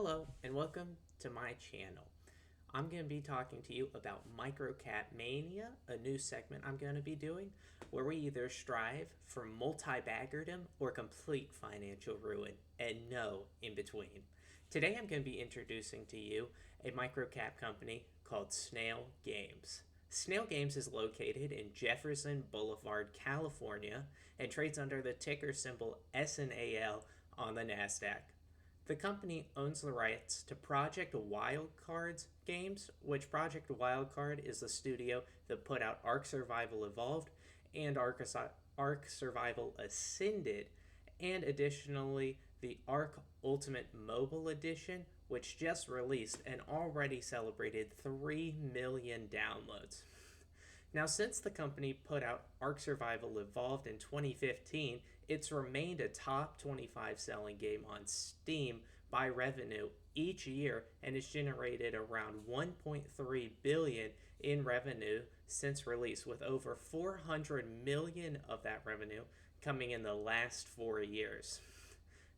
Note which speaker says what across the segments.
Speaker 1: Hello and welcome to my channel. I'm going to be talking to you about Microcap Mania, a new segment I'm going to be doing where we either strive for multi-baggerdom or complete financial ruin and no in between. Today I'm going to be introducing to you a microcap company called Snail Games. Snail Games is located in Jefferson Boulevard, California, and trades under the ticker symbol SNAL on the NASDAQ. The company owns the rights to Project Wildcard's games, which Project Wildcard is the studio that put out Ark Survival Evolved and Ark Survival Ascended, and additionally the Ark Ultimate Mobile Edition, which just released and already celebrated 3 million downloads. Now, since the company put out Ark Survival Evolved in 2015, it's remained a top 25 selling game on Steam by revenue each year and has generated around 1.3 billion in revenue since release, with over 400 million of that revenue coming in the last 4 years.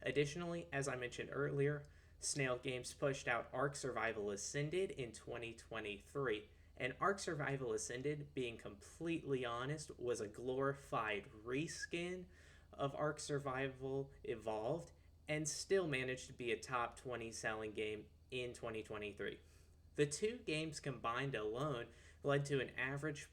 Speaker 1: Additionally, as I mentioned earlier, Snail Games pushed out Ark Survival Ascended in 2023. And Ark Survival Ascended, being completely honest, was a glorified reskin of Ark Survival Evolved and still managed to be a top 20 selling game in 2023. The two games combined alone led to an average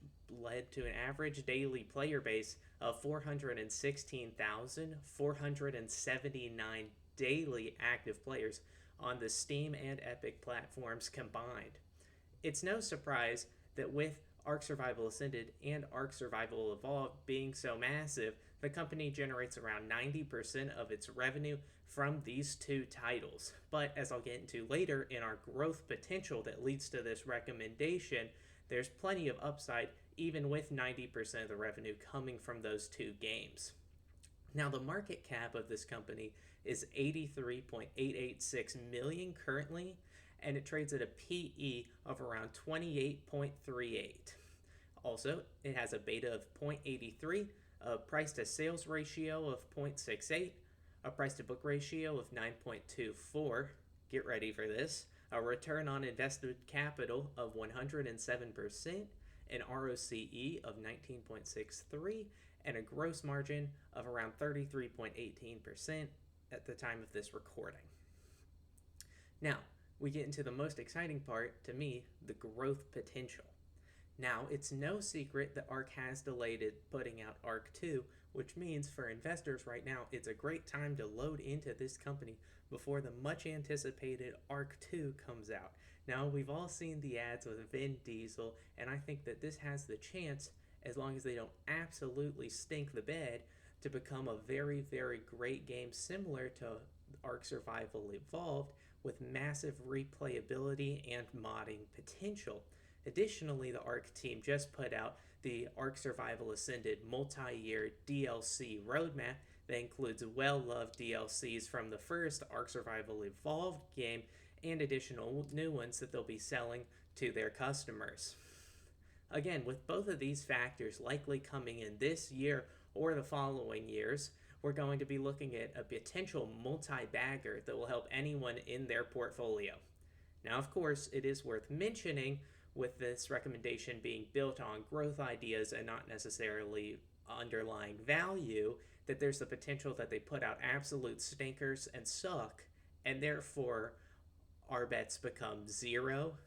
Speaker 1: daily player base of 416,479 daily active players on the Steam and Epic platforms combined. It's no surprise that with Ark Survival Ascended and Ark Survival Evolved being so massive, the company generates around 90% of its revenue from these two titles. But as I'll get into later in our growth potential that leads to this recommendation, there's plenty of upside even with 90% of the revenue coming from those two games. Now, the market cap of this company is 83.886 million currently, and it trades at a PE of around 28.38. Also, it has a beta of 0.83, a price to sales ratio of 0.68, a price to book ratio of 9.24. Get ready for this. A return on invested capital of 107%, an ROCE of 19.63, and a gross margin of around 33.18% at the time of this recording. Now, we get into the most exciting part, to me, the growth potential. Now, it's no secret that Ark has delayed putting out Ark 2, which means for investors right now, it's a great time to load into this company before the much anticipated Ark 2 comes out. Now, we've all seen the ads with Vin Diesel, and I think that this has the chance, as long as they don't absolutely stink the bed, to become a very, very great game similar to Ark Survival Evolved, with massive replayability and modding potential. Additionally, the Ark team just put out the Ark Survival Ascended multi-year DLC roadmap that includes well-loved DLCs from the first Ark Survival Evolved game and additional new ones that they'll be selling to their customers. Again, with both of these factors likely coming in this year or the following years, we're going to be looking at a potential multi-bagger that will help anyone in their portfolio. Now, of course, it is worth mentioning, with this recommendation being built on growth ideas and not necessarily underlying value, that there's the potential that they put out absolute stinkers and suck, and therefore our bets become zero.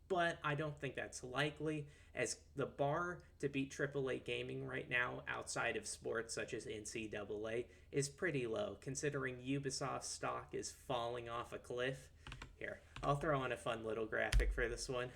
Speaker 1: But I don't think that's likely, as the bar to beat AAA gaming right now outside of sports such as NCAA is pretty low, considering Ubisoft's stock is falling off a cliff. Here, I'll throw on a fun little graphic for this one.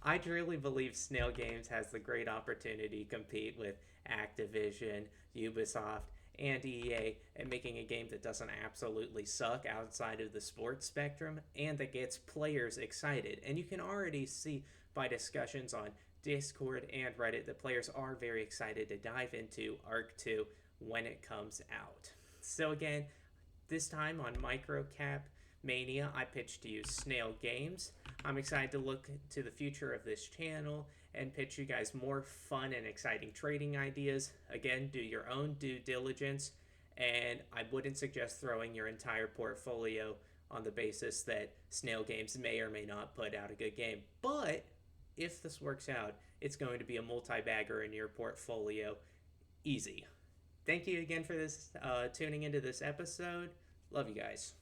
Speaker 1: I truly believe Snail Games has the great opportunity to compete with Activision, Ubisoft, and EA and making a game that doesn't absolutely suck outside of the sports spectrum and that gets players excited. And you can already see by discussions on Discord and Reddit that players are very excited to dive into Ark 2 when it comes out. So again, this time on Microcap Mania, I pitched to you Snail Games. I'm excited to look to the future of this channel and pitch you guys more fun and exciting trading ideas. Again, do your own due diligence, and I wouldn't suggest throwing your entire portfolio on the basis that Snail Games may or may not put out a good game. But if this works out, it's going to be a multi-bagger in your portfolio. Easy. Thank you again for this tuning into this episode. Love you guys.